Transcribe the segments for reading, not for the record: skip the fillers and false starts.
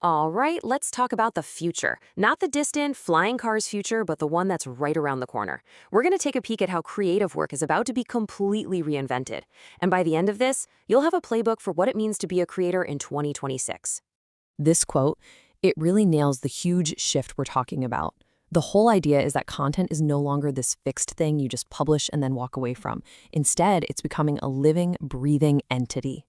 All right, let's talk about the future. Not the distant, flying cars future, but the one that's right around the corner. We're going to take a peek at how creative work is about to be completely reinvented. And by the end of this, you'll have a playbook for what it means to be a creator in 2026. This quote, it really nails the huge shift we're talking about. The whole idea is that content is no longer this fixed thing you just publish and then walk away from. Instead, it's becoming a living, breathing entity.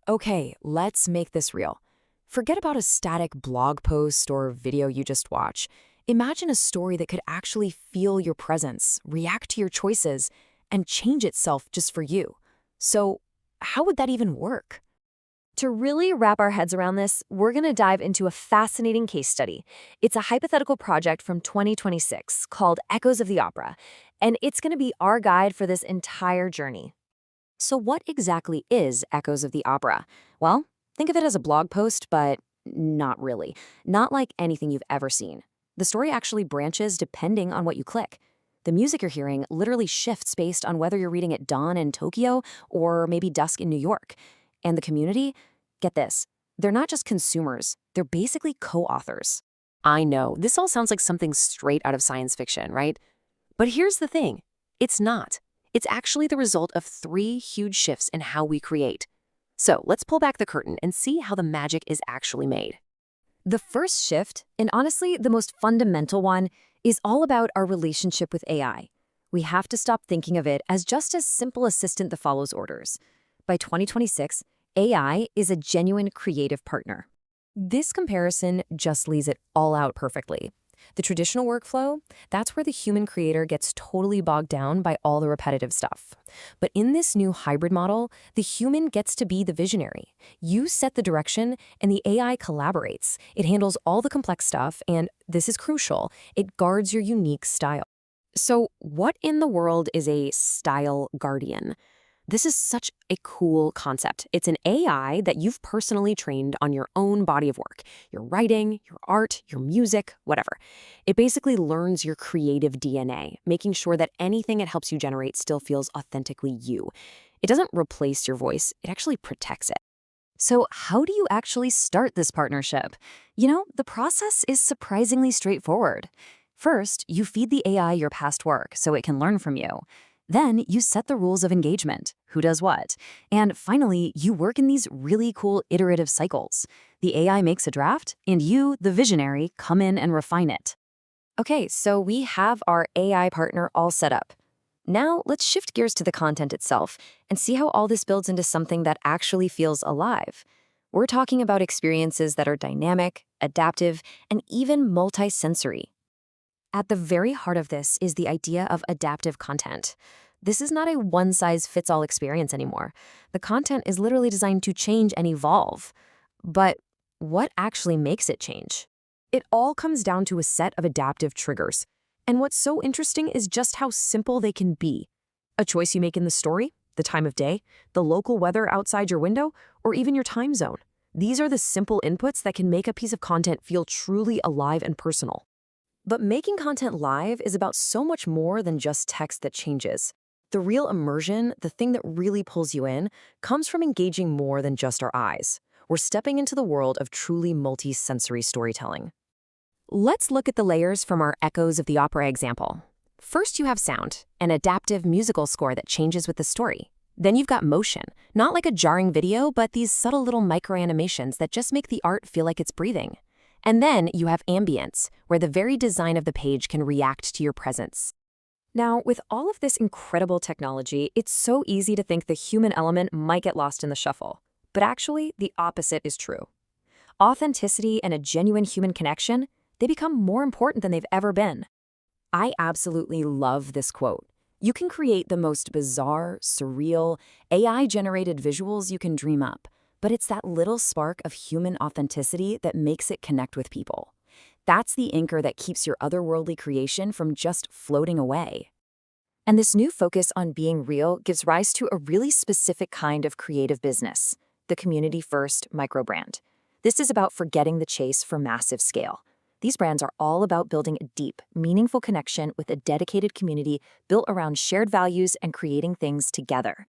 Okay, let's make this real. Forget about a static blog post or video you just watch. Imagine a story that could actually feel your presence, react to your choices, and change itself just for you. So, how would that even work? To really wrap our heads around this, we're going to dive into a fascinating case study. It's a hypothetical project from 2026 called Echoes of the Opera, and it's going to be our guide for this entire journey. So what exactly is Echoes of the Opera? Well, think of it as a blog post, but not really. Not like anything you've ever seen. The story actually branches depending on what you click. The music you're hearing literally shifts based on whether you're reading at dawn in Tokyo or maybe dusk in New York. And the community, get this, they're not just consumers, they're basically co-authors. I know, this all sounds like something straight out of science fiction, right? But here's the thing, it's not. It's actually the result of 3 huge shifts in how we create. So let's pull back the curtain and see how the magic is actually made. The first shift, and honestly the most fundamental one, is all about our relationship with AI. We have to stop thinking of it as just a simple assistant that follows orders. By 2026, AI is a genuine creative partner. This comparison just lays it all out perfectly. The traditional workflow, that's where the human creator gets totally bogged down by all the repetitive stuff. But in this new hybrid model, the human gets to be the visionary. You set the direction, and the AI collaborates. It handles all the complex stuff, and this is crucial, it guards your unique style. So what in the world is a style guardian? This is such a cool concept. It's an AI that you've personally trained on your own body of work, your writing, your art, your music, whatever. It basically learns your creative DNA, making sure that anything it helps you generate still feels authentically you. It doesn't replace your voice, it actually protects it. So how do you actually start this partnership? The process is surprisingly straightforward. First, you feed the AI your past work so it can learn from you. Then you set the rules of engagement, who does what. And finally, you work in these really cool iterative cycles. The AI makes a draft, and you, the visionary, come in and refine it. Okay, so we have our AI partner all set up. Now let's shift gears to the content itself and see how all this builds into something that actually feels alive. We're talking about experiences that are dynamic, adaptive, and even multisensory. At the very heart of this is the idea of adaptive content. This is not a one-size-fits-all experience anymore. The content is literally designed to change and evolve. But what actually makes it change? It all comes down to a set of adaptive triggers. And what's so interesting is just how simple they can be. A choice you make in the story, the time of day, the local weather outside your window, or even your time zone. These are the simple inputs that can make a piece of content feel truly alive and personal. But making content live is about so much more than just text that changes. The real immersion, the thing that really pulls you in, comes from engaging more than just our eyes. We're stepping into the world of truly multi-sensory storytelling. Let's look at the layers from our Echoes of the Opera example. First, you have sound, an adaptive musical score that changes with the story. Then you've got motion, not like a jarring video, but these subtle little micro-animations that just make the art feel like it's breathing. And then you have ambience, where the very design of the page can react to your presence. Now, with all of this incredible technology, it's so easy to think the human element might get lost in the shuffle. But actually, the opposite is true. Authenticity and a genuine human connection, they become more important than they've ever been. I absolutely love this quote. You can create the most bizarre, surreal, AI-generated visuals you can dream up. But it's that little spark of human authenticity that makes it connect with people. That's the anchor that keeps your otherworldly creation from just floating away. And this new focus on being real gives rise to a really specific kind of creative business, the community-first microbrand. This is about forgetting the chase for massive scale. These brands are all about building a deep, meaningful connection with a dedicated community built around shared values and creating things together.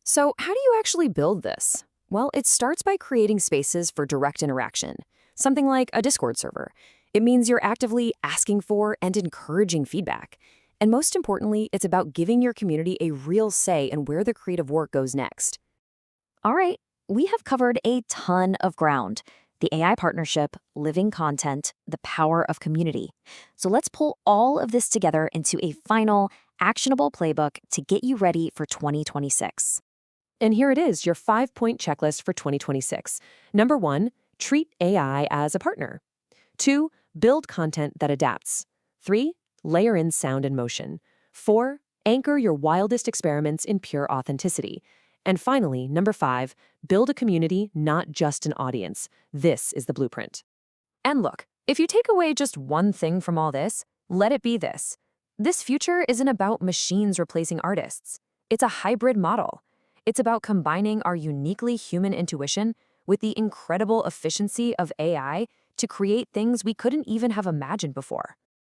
So how do you actually build this? Well, it starts by creating spaces for direct interaction. something like a Discord server. It means you're actively asking for and encouraging feedback. And most importantly, it's about giving your community a real say in where the creative work goes next. All right, we have covered a ton of ground. The AI partnership, living content, the power of community. So let's pull all of this together into a final, actionable playbook to get you ready for 2026. And here it is, your 5-point checklist for 2026. Number 1, treat AI as a partner. 2, build content that adapts. 3, layer in sound and motion. 4, anchor your wildest experiments in pure authenticity. And finally, number 5, build a community, not just an audience. This is the blueprint. And look, if you take away just one thing from all this, let it be this. This future isn't about machines replacing artists. It's a hybrid model. It's about combining our uniquely human intuition with the incredible efficiency of AI to create things we couldn't even have imagined before.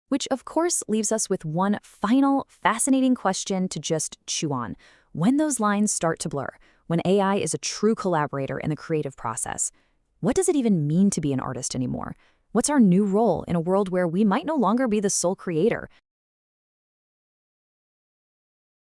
Which, of course, leaves us with one final, fascinating question to just chew on. When those lines start to blur, when AI is a true collaborator in the creative process, what does it even mean to be an artist anymore? What's our new role in a world where we might no longer be the sole creator,